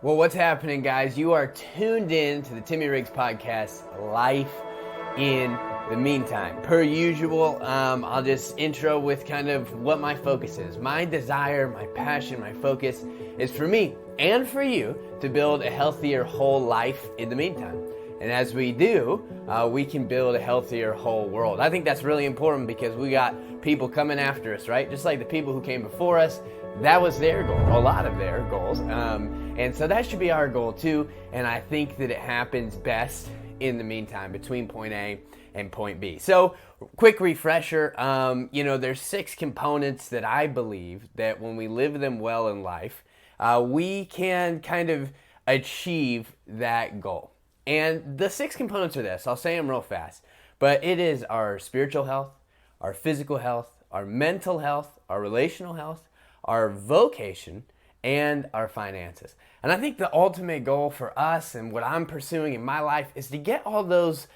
Well, what's happening, guys? You are tuned in to the Timmy Riggs podcast, Life in the Meantime. Per usual, I'll just intro with kind of what my focus is. My desire, my passion, my focus is for me and for you to build a healthier whole life in the meantime. And as we do, we can build a healthier whole world. I think that's really important because we got people coming after us, right? Just like the people who came before us, that was their goal, a lot of their goals. And so that should be our goal too. And I think that it happens best in the meantime between point A and point B. So quick refresher, there's 6 components that I believe that when we live them well in life, we can kind of achieve that goal. And the 6 components are this. I'll say them real fast. But it is our spiritual health, our physical health, our mental health, our relational health, our vocation, and our finances. And I think the ultimate goal for us and what I'm pursuing in my life is to get all those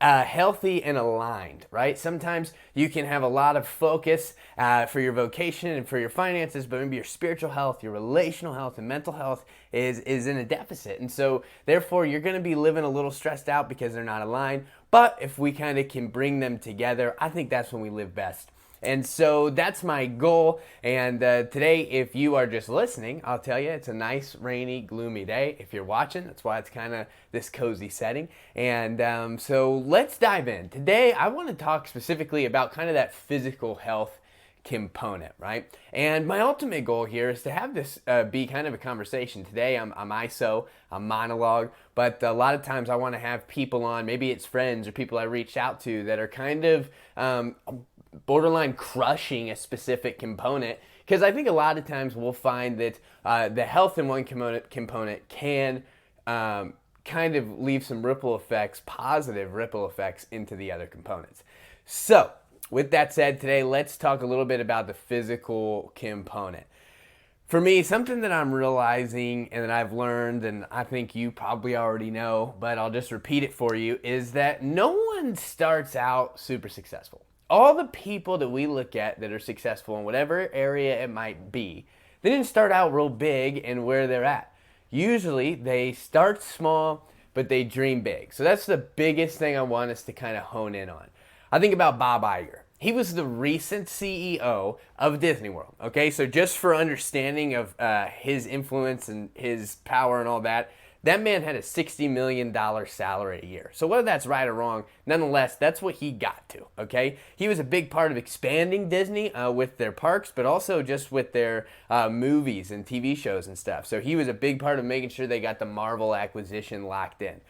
healthy and aligned, right? Sometimes you can have a lot of focus for your vocation and for your finances, but maybe your spiritual health, your relational health, and mental health is in a deficit. And so therefore you're going to be living a little stressed out because they're not aligned. But if we kind of can bring them together, I think that's when we live best. And so that's my goal. And today, if you are just listening, I'll tell you, it's a nice, rainy, gloomy day. If you're watching, that's why it's kind of this cozy setting. And so let's dive in. Today, I want to talk specifically about kind of that physical health component, right? And my ultimate goal here is to have this be kind of a conversation. Today, I'm ISO, I'm monologue, but a lot of times I want to have people on, maybe it's friends or people I reached out to that are kind of borderline crushing a specific component, because I think a lot of times we'll find that the health in one component can kind of leave some ripple effects, positive ripple effects into the other components. So with that said, today let's talk a little bit about the physical component. For me, something that I'm realizing and that I've learned, and I think you probably already know, but I'll just repeat it for you, is that no one starts out super successful. All the people that we look at that are successful in whatever area it might be, they didn't start out real big in where they're at. Usually they start small, but they dream big. So that's the biggest thing I want us to kind of hone in on. I think about Bob Iger. He was the recent CEO of Disney World. Okay, so just for understanding of his influence and his power and all that, that man had a $60 million salary a year. So whether that's right or wrong, nonetheless, that's what he got to, okay? He was a big part of expanding Disney with their parks, but also just with their movies and TV shows and stuff. So he was a big part of making sure they got the Marvel acquisition locked in.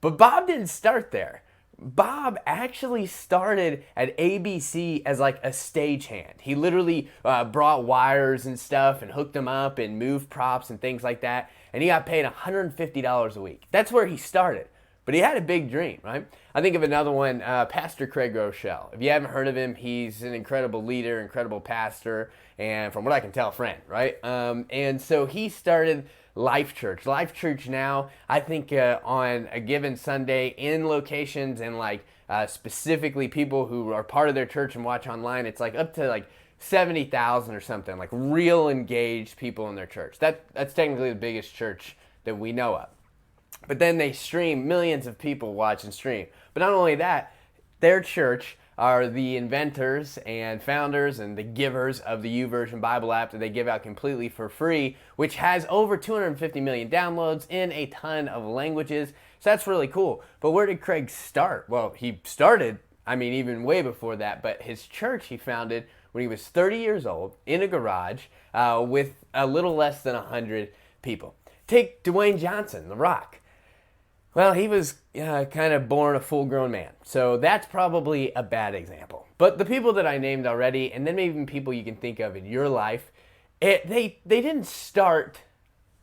But Bob didn't start there. Bob actually started at ABC as like a stagehand. He literally brought wires and stuff and hooked them up and moved props and things like that. And he got paid $150 a week. That's where he started. But he had a big dream, right? I think of another one, Pastor Craig Rochelle. If you haven't heard of him, he's an incredible leader, incredible pastor, and from what I can tell, friend, right? And so he started Life Church. Life Church now, I think on a given Sunday in locations and like specifically people who are part of their church and watch online, it's like up to like 70,000 or something, like real engaged people in their church. That's technically the biggest church that we know of. But then they stream, millions of people watch and stream. But not only that, their church are the inventors and founders and the givers of the YouVersion Bible app that they give out completely for free, which has over 250 million downloads in a ton of languages. So that's really cool. But where did Craig start? Well, he started, even way before that, but his church he founded when he was 30 years old in a garage with a little less than 100 people. Take Dwayne Johnson, The Rock. Well, he was kind of born a full-grown man, so that's probably a bad example. But the people that I named already, and then maybe even people you can think of in your life, they didn't start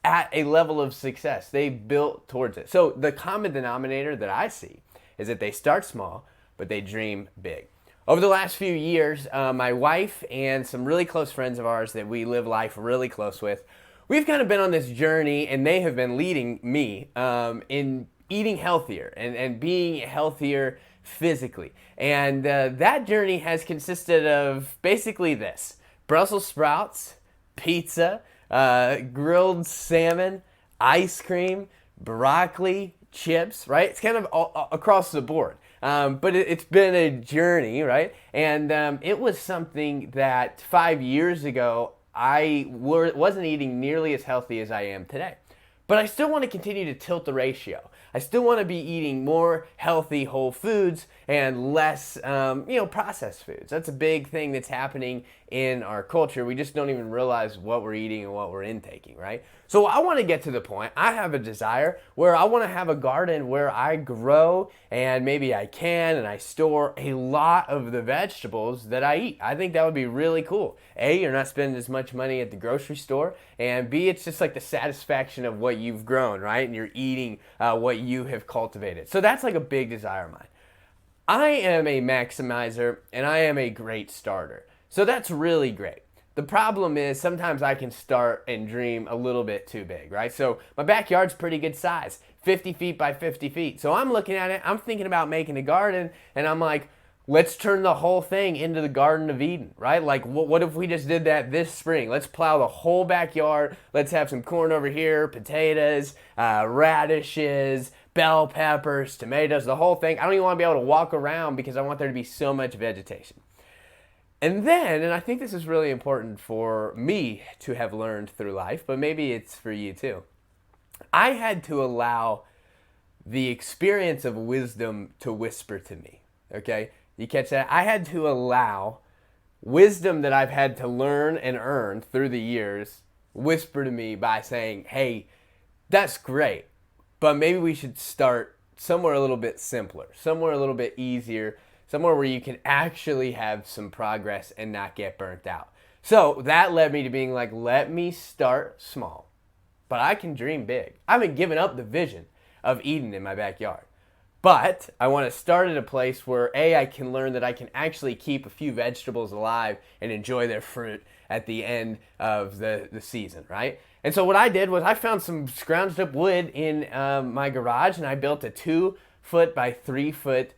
at a level of success. They built towards it. So the common denominator that I see is that they start small, but they dream big. Over the last few years, my wife and some really close friends of ours that we live life really close with, we've kind of been on this journey, and they have been leading me in eating healthier and being healthier physically. And that journey has consisted of basically this: Brussels sprouts, pizza, grilled salmon, ice cream, broccoli, chips, right? It's kind of all across the board. But it's been a journey, right? And it was something that 5 years ago wasn't eating nearly as healthy as I am today. But I still want to continue to tilt the ratio. I still want to be eating more healthy whole foods and less, processed foods. That's a big thing that's happening in our culture. We just don't even realize what we're eating and what we're intaking, right? So I want to get to the point. I have a desire where I want to have a garden where I grow and maybe I can and I store a lot of the vegetables that I eat. I think that would be really cool. A, you're not spending as much money at the grocery store, and B, it's just like the satisfaction of what you've grown, right? And you're eating what you have cultivated. So that's like a big desire of mine. I am a maximizer and I am a great starter. So that's really great. The problem is sometimes I can start and dream a little bit too big, right? So my backyard's pretty good size, 50 feet by 50 feet. So I'm looking at it, I'm thinking about making a garden, and I'm like, let's turn the whole thing into the Garden of Eden, right? Like, what if we just did that this spring? Let's plow the whole backyard. Let's have some corn over here, potatoes, radishes, bell peppers, tomatoes, the whole thing. I don't even want to be able to walk around because I want there to be so much vegetation. And then, and I think this is really important for me to have learned through life, but maybe it's for you too. I had to allow the experience of wisdom to whisper to me, okay? You catch that? I had to allow wisdom that I've had to learn and earn through the years whisper to me by saying, hey, that's great, but maybe we should start somewhere a little bit simpler, somewhere a little bit easier, somewhere where you can actually have some progress and not get burnt out. So that led me to being like, let me start small, but I can dream big. I haven't given up the vision of Eden in my backyard. But I want to start at a place where A, I can learn that I can actually keep a few vegetables alive and enjoy their fruit at the end of the season, right? And so what I did was I found some scrounged up wood in my garage, and I built a 2-foot by 3-foot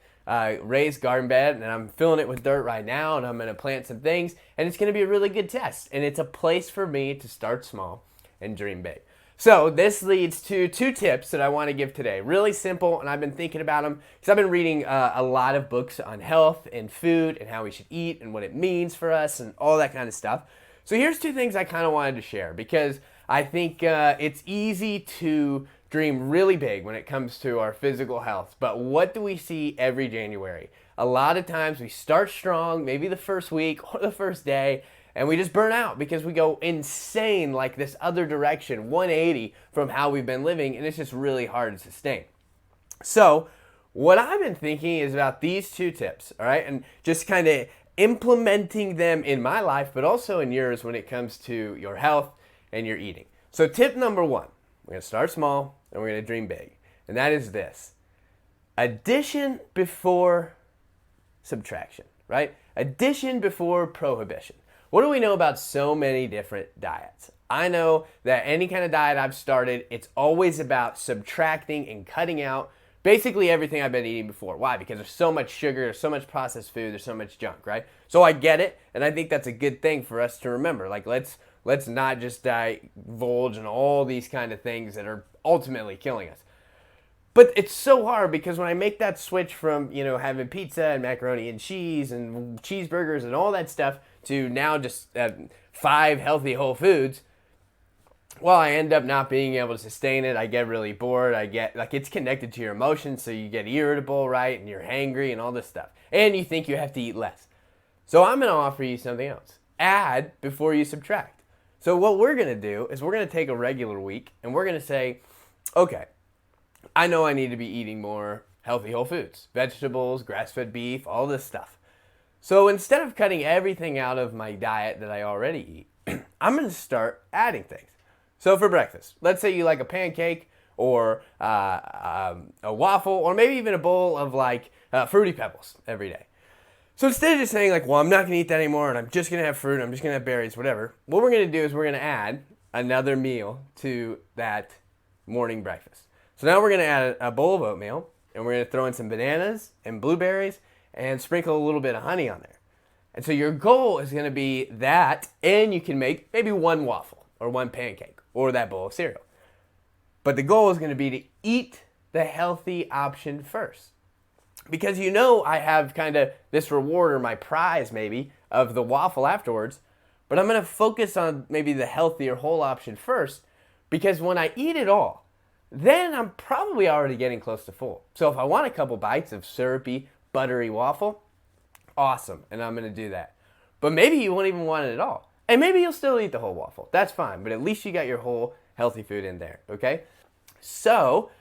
raised garden bed, and I'm filling it with dirt right now, and I'm going to plant some things, and it's going to be a really good test. And it's a place for me to start small and dream big. So this leads to 2 tips that I want to give today. Really simple, and I've been thinking about them because I've been reading a lot of books on health and food and how we should eat and what it means for us and all that kind of stuff. So here's 2 things I kind of wanted to share because I think it's easy to dream really big when it comes to our physical health. But what do we see every January? A lot of times we start strong, maybe the first week or the first day, and we just burn out because we go insane like this other direction, 180 from how we've been living, and it's just really hard to sustain. So what I've been thinking is about these 2 tips, all right? And just kind of implementing them in my life, but also in yours when it comes to your health and your eating. So tip number 1, we're going to start small and we're going to dream big. And that is this: addition before subtraction, right? Addition before prohibition. What do we know about so many different diets? I know that any kind of diet I've started, it's always about subtracting and cutting out basically everything I've been eating before. Why? Because there's so much sugar, there's so much processed food, there's so much junk, right? So I get it, and I think that's a good thing for us to remember. Like, let's not just divulge in all these kind of things that are ultimately killing us. But it's so hard because when I make that switch from, having pizza and macaroni and cheese and cheeseburgers and all that stuff to now just 5 healthy whole foods, well, I end up not being able to sustain it. I get really bored. I get, it's connected to your emotions, so you get irritable, right? And you're hangry and all this stuff. And you think you have to eat less. So I'm going to offer you something else. Add before you subtract. So what we're going to do is we're going to take a regular week and we're going to say, okay, I know I need to be eating more healthy whole foods, vegetables, grass-fed beef, all this stuff. So instead of cutting everything out of my diet that I already eat, I'm going to start adding things. So for breakfast, let's say you like a pancake or a waffle or maybe even a bowl of Fruity Pebbles every day. So instead of just saying well, I'm not going to eat that anymore and I'm just going to have fruit, I'm just going to have berries, whatever, what we're going to do is we're going to add another meal to that morning breakfast. So now we're going to add a bowl of oatmeal, and we're going to throw in some bananas and blueberries and sprinkle a little bit of honey on there. And so your goal is going to be that, and you can make maybe 1 waffle or 1 pancake or that bowl of cereal. But the goal is going to be to eat the healthy option first. Because I have kind of this reward or my prize maybe of the waffle afterwards, but I'm going to focus on maybe the healthier whole option first, because when I eat it all, then I'm probably already getting close to full. So if I want a couple bites of syrupy, buttery waffle, awesome, and I'm going to do that. But maybe you won't even want it at all. And maybe you'll still eat the whole waffle. That's fine, but at least you got your whole healthy food in there, okay? So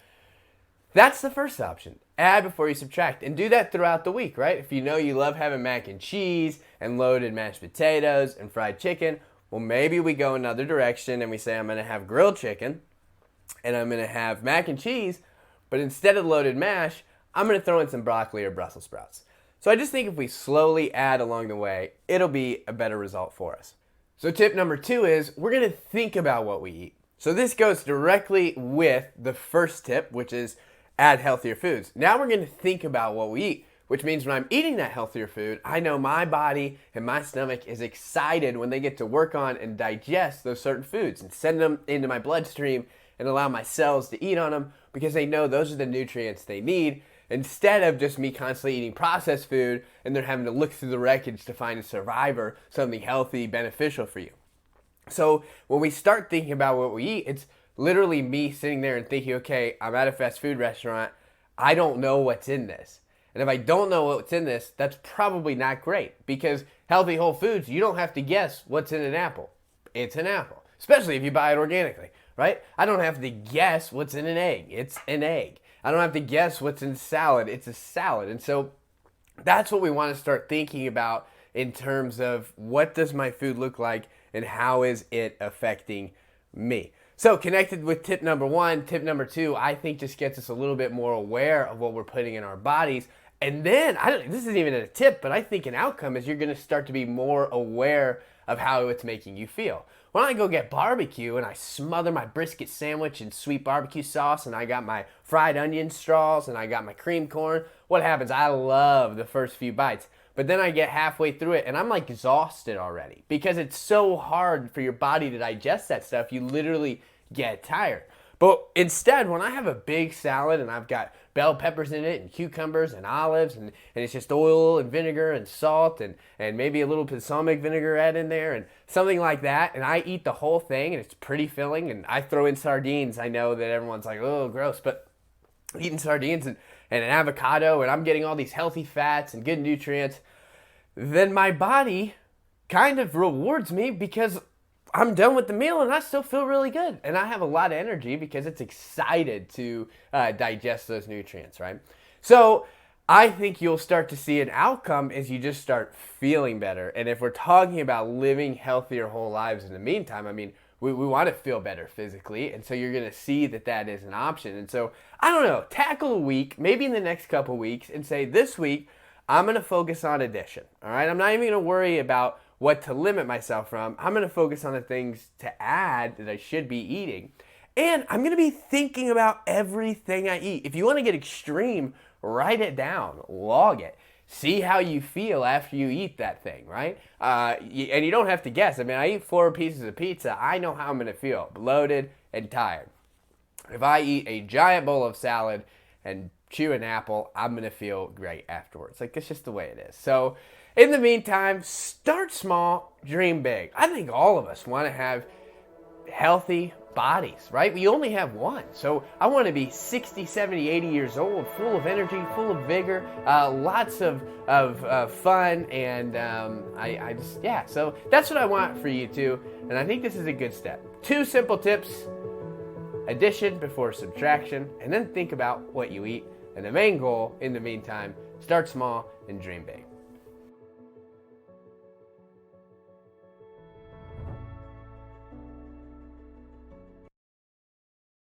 that's the first option. Add before you subtract, and do that throughout the week, right? If you know you love having mac and cheese and loaded mashed potatoes and fried chicken, well, maybe we go another direction and we say I'm going to have grilled chicken and I'm going to have mac and cheese, but instead of loaded mash, I'm going to throw in some broccoli or Brussels sprouts. So I just think if we slowly add along the way, it'll be a better result for us. So tip number 2 is we're going to think about what we eat. So this goes directly with the first tip, which is add healthier foods. Now we're going to think about what we eat, which means when I'm eating that healthier food, I know my body and my stomach is excited when they get to work on and digest those certain foods and send them into my bloodstream and allow my cells to eat on them, because they know those are the nutrients they need, instead of just me constantly eating processed food and they're having to look through the wreckage to find a survivor, something healthy, beneficial for you. So when we start thinking about what we eat, it's literally me sitting there and thinking, okay, I'm at a fast food restaurant. I don't know what's in this. And if I don't know what's in this, that's probably not great, because healthy whole foods, you don't have to guess what's in an apple. It's an apple, especially if you buy it organically, right? I don't have to guess what's in an egg. It's an egg. I don't have to guess what's in salad. It's a salad. And so that's what we want to start thinking about in terms of what does my food look like and how is it affecting me. So connected with tip number 1, tip number 2, I think just gets us a little bit more aware of what we're putting in our bodies. And then, this isn't even a tip, but I think an outcome is you're going to start to be more aware of how it's making you feel. When I go get barbecue and I smother my brisket sandwich in sweet barbecue sauce and I got my fried onion straws and I got my cream corn, what happens? I love the first few bites. But then I get halfway through it and I'm like exhausted already, because it's so hard for your body to digest that stuff. You literally get tired. But instead, when I have a big salad and I've got bell peppers in it and cucumbers and olives and it's just oil and vinegar and salt and maybe a little balsamic vinaigrette in there and something like that, and I eat the whole thing and it's pretty filling, and I throw in sardines. I know that everyone's like, oh, gross, but eating sardines and an avocado, and I'm getting all these healthy fats and good nutrients, then my body kind of rewards me, because I'm done with the meal and I still feel really good. And I have a lot of energy because it's excited to digest those nutrients, right? So I think you'll start to see an outcome as you just start feeling better. And if we're talking about living healthier whole lives in the meantime, I mean, we want to feel better physically. And so you're going to see that that is an option. And so, I don't know, tackle a week, maybe in the next couple weeks, and say this week, I'm going to focus on addition, all right? I'm not even going to worry about what to limit myself from. I'm going to focus on the things to add that I should be eating. And I'm going to be thinking about everything I eat. If you want to get extreme, write it down, log it. See how you feel after you eat that thing, right? And you don't have to guess. I mean, I eat 4 pieces of pizza. I know how I'm going to feel, bloated and tired. If I eat a giant bowl of salad and chew an apple, I'm going to feel great afterwards. Like, it's just the way it is. So in the meantime, start small, dream big. I think all of us want to have healthy bodies, right? We only have one. So I want to be 60, 70, 80 years old, full of energy, full of vigor, lots of fun. And so that's what I want for you too. And I think this is a good step. 2 simple tips: addition before subtraction, and then think about what you eat. And the main goal in the meantime, start small and dream big.